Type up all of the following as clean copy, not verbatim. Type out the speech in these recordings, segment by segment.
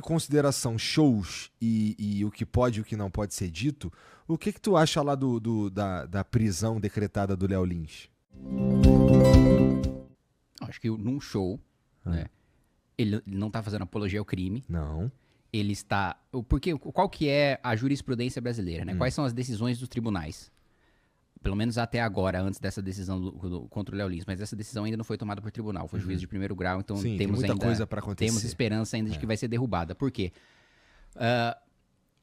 consideração shows e o que pode e o que não pode ser dito, o que tu acha lá da prisão decretada do Léo Lins? Acho que num show, né, ele não tá fazendo apologia ao crime. Não. Ele está... Porque qual que é a jurisprudência brasileira, né? Quais são as decisões dos tribunais? Pelo menos até agora, antes dessa decisão contra o Léo Lins. Mas essa decisão ainda não foi tomada por tribunal. Foi juiz de primeiro grau, então Sim, tem temos muita ainda... coisa pra acontecer. Temos esperança ainda de que vai ser derrubada. Por quê?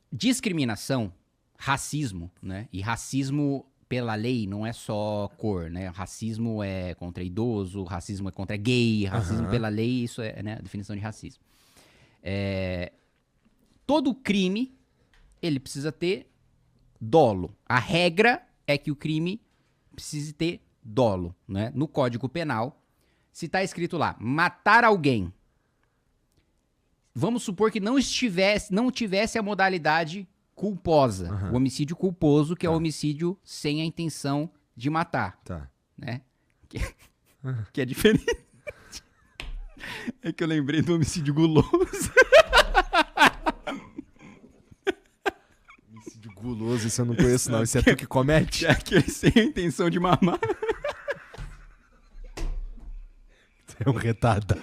Discriminação, racismo, né? E racismo pela lei não é só cor, né? Racismo é contra idoso, racismo é contra gay, racismo pela lei, isso é, né, a definição de racismo. Todo crime, ele precisa ter dolo. A regra é que o crime precise ter dolo, né? No Código Penal, se tá escrito lá, matar alguém, vamos supor que não tivesse a modalidade culposa, o homicídio culposo, que é o homicídio sem a intenção de matar, Tá. né? Que é diferente. É que eu lembrei do homicídio guloso. Homicídio guloso, isso eu não conheço não. Isso é tu que comete? É aquele sem a intenção de mamar. É um retardado.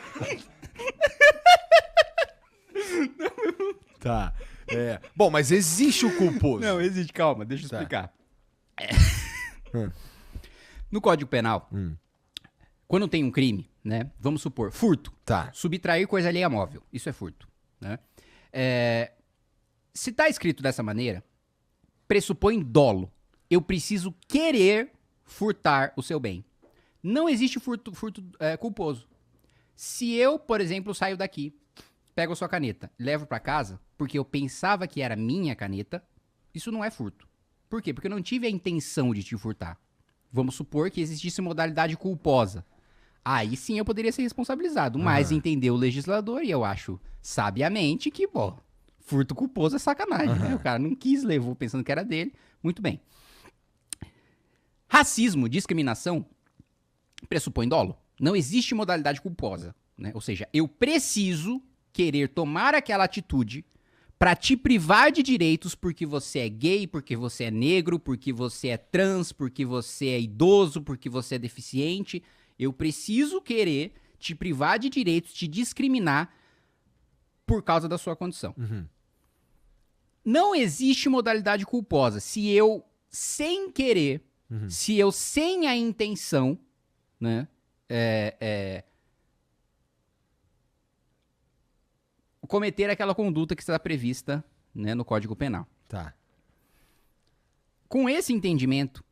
Tá. Bom, mas existe o culposo. Não, existe, calma, deixa eu Tá. explicar. No Código Penal, quando tem um crime, né? Vamos supor, furto. Tá. Subtrair coisa alheia móvel. Isso é furto, né? Se tá escrito dessa maneira, pressupõe dolo. Eu preciso querer furtar o seu bem. Não existe furto culposo. Se eu, por exemplo, saio daqui, pego a sua caneta, levo pra casa, porque eu pensava que era minha caneta, isso não é furto. Por quê? Porque eu não tive a intenção de te furtar. Vamos supor que existisse modalidade culposa. Aí sim eu poderia ser responsabilizado, mas entendeu o legislador e eu acho sabiamente que, bom, furto culposo é sacanagem, né? O cara não quis, levou pensando que era dele. Muito bem. Racismo, discriminação, pressupõe dolo. Não existe modalidade culposa, né? Ou seja, eu preciso querer tomar aquela atitude pra te privar de direitos porque você é gay, porque você é negro, porque você é trans, porque você é idoso, porque você é deficiente. Eu preciso querer te privar de direitos, te discriminar por causa da sua condição. Não existe modalidade culposa. Se eu, sem querer, se eu, sem a intenção, né, cometer aquela conduta que está prevista, né, no Código Penal. Tá. Com esse entendimento,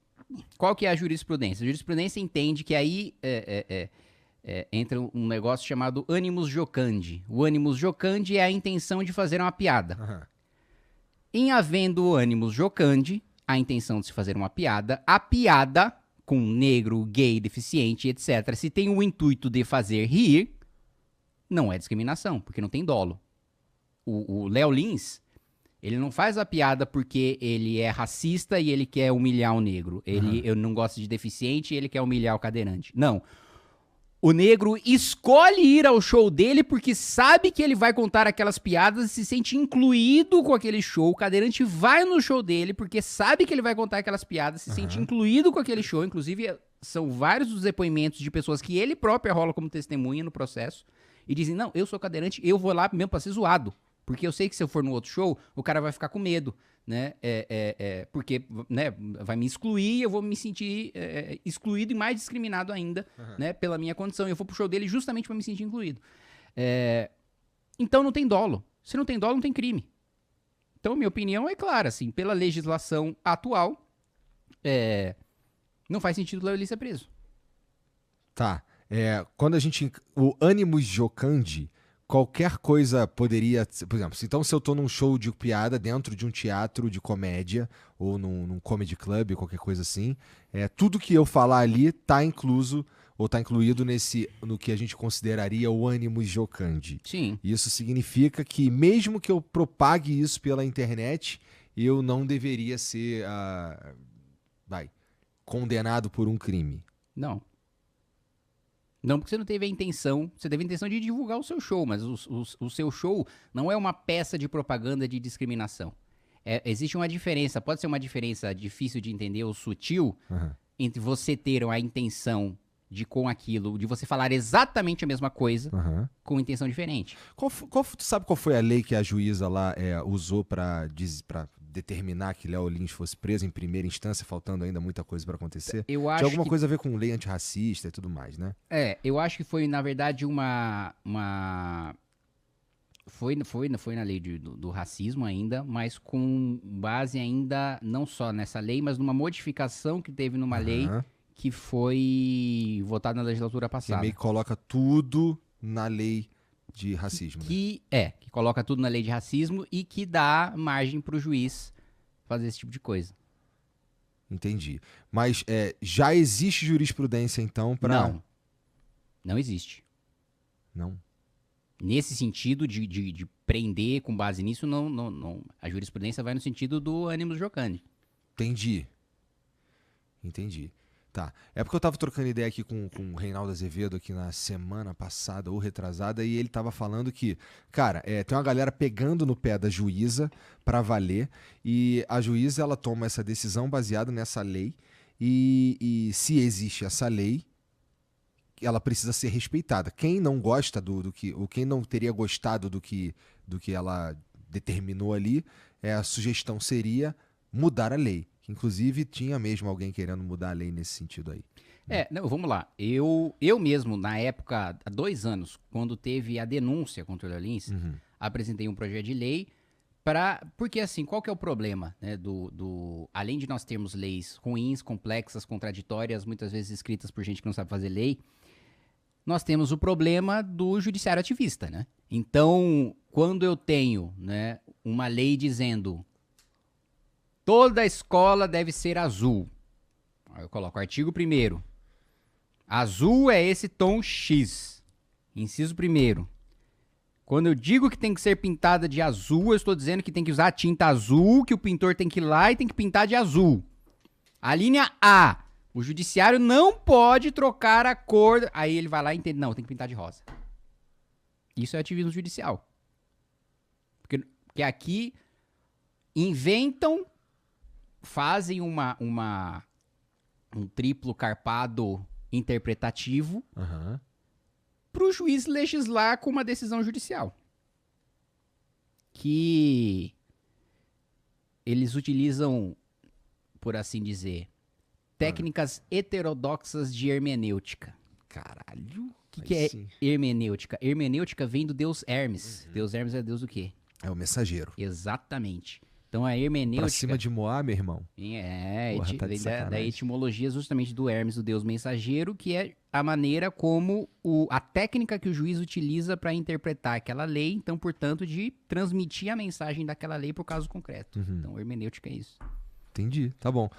qual que é a jurisprudência? A jurisprudência entende que aí entra um negócio chamado animus jocandi. O animus jocandi é a intenção de fazer uma piada. Em havendo o animus jocandi, a intenção de se fazer uma piada, a piada com negro, gay, deficiente, etc., se tem o intuito de fazer rir, não é discriminação, porque não tem dolo. O Léo Lins, ele não faz a piada porque ele é racista e ele quer humilhar o negro. Eu não gosto de deficiente e ele quer humilhar o cadeirante. Não. O negro escolhe ir ao show dele porque sabe que ele vai contar aquelas piadas e se sente incluído com aquele show. O cadeirante vai no show dele porque sabe que ele vai contar aquelas piadas, se sente incluído com aquele show. Inclusive, são vários os depoimentos de pessoas que ele próprio rola como testemunha no processo. E dizem, não, eu sou cadeirante, eu vou lá mesmo pra ser zoado. Porque eu sei que se eu for no outro show, o cara vai ficar com medo, né? Porque, né, vai me excluir e eu vou me sentir excluído e mais discriminado ainda, né? Pela minha condição. Eu vou pro show dele justamente pra me sentir incluído. Então não tem dolo. Se não tem dolo, não tem crime. Então, minha opinião é clara, assim, pela legislação atual, não faz sentido o Léo Lins ser preso. Tá. Quando a gente... O animus jocandi, qualquer coisa poderia... Por exemplo, então se eu tô num show de piada dentro de um teatro de comédia ou num comedy club, qualquer coisa assim, tudo que eu falar ali tá incluso ou tá incluído no que a gente consideraria o animus jocandi. Sim. Isso significa que mesmo que eu propague isso pela internet, eu não deveria ser condenado por um crime. Não. Não porque você não teve a intenção, você teve a intenção de divulgar o seu show, mas o seu show não é uma peça de propaganda de discriminação. Existe uma diferença, pode ser uma diferença difícil de entender ou sutil, entre você ter a intenção de com aquilo, de você falar exatamente a mesma coisa, com intenção diferente. Tu sabe qual foi a lei que a juíza lá usou pra determinar que Léo Lins fosse preso em primeira instância, faltando ainda muita coisa pra acontecer? Eu acho Tinha alguma coisa a ver com lei antirracista e tudo mais, né? eu acho que foi, na verdade, Foi na lei do racismo ainda, mas com base ainda não só nessa lei, mas numa modificação que teve numa lei que foi votada na legislatura Que passada. meio que coloca tudo na lei de racismo. Que coloca tudo na lei de racismo e que dá margem pro juiz fazer esse tipo de coisa. Entendi. Mas já existe jurisprudência, então, pra... Não existe. Não. Nesse sentido de prender com base nisso, não. A jurisprudência vai no sentido do animus jocandi. Entendi. Tá. É porque eu tava trocando ideia aqui com o Reinaldo Azevedo aqui na semana passada ou retrasada e ele tava falando que, cara, tem uma galera pegando no pé da juíza pra valer e a juíza ela toma essa decisão baseada nessa lei e se existe essa lei, ela precisa ser respeitada. Quem não gosta ou quem não teria gostado do que ela determinou ali, a sugestão seria mudar a lei. Inclusive, tinha mesmo alguém querendo mudar a lei nesse sentido aí. Não, vamos lá. Eu mesmo, na época, há 2 anos, quando teve a denúncia contra o Léo Lins, apresentei um projeto de lei porque, assim, qual que é o problema, né, além de nós termos leis ruins, complexas, contraditórias, muitas vezes escritas por gente que não sabe fazer lei, nós temos o problema do judiciário ativista, né? Então, quando eu tenho, né, uma lei dizendo toda escola deve ser azul. Aí eu coloco artigo 1º. Azul é esse tom X. Inciso 1º. Quando eu digo que tem que ser pintada de azul, eu estou dizendo que tem que usar tinta azul, que o pintor tem que ir lá e tem que pintar de azul. A linha A. O judiciário não pode trocar a cor. Aí ele vai lá e entende. Não, tem que pintar de rosa. Isso é ativismo judicial. Porque aqui inventam, fazem um triplo carpado interpretativo para o juiz legislar com uma decisão judicial. Que eles utilizam, por assim dizer, técnicas heterodoxas de hermenêutica. Caralho. O que é hermenêutica? Hermenêutica vem do deus Hermes. Deus Hermes é deus do quê? É o mensageiro. Exatamente. Então a hermenêutica... Pra cima de Moá, meu irmão. Porra, tá de vem da sacanagem. etimologia justamente do Hermes, o deus mensageiro, que é a maneira como a técnica que o juiz utiliza para interpretar aquela lei, então, portanto, de transmitir a mensagem daquela lei pro caso concreto. Então, hermenêutica é isso. Entendi, tá bom.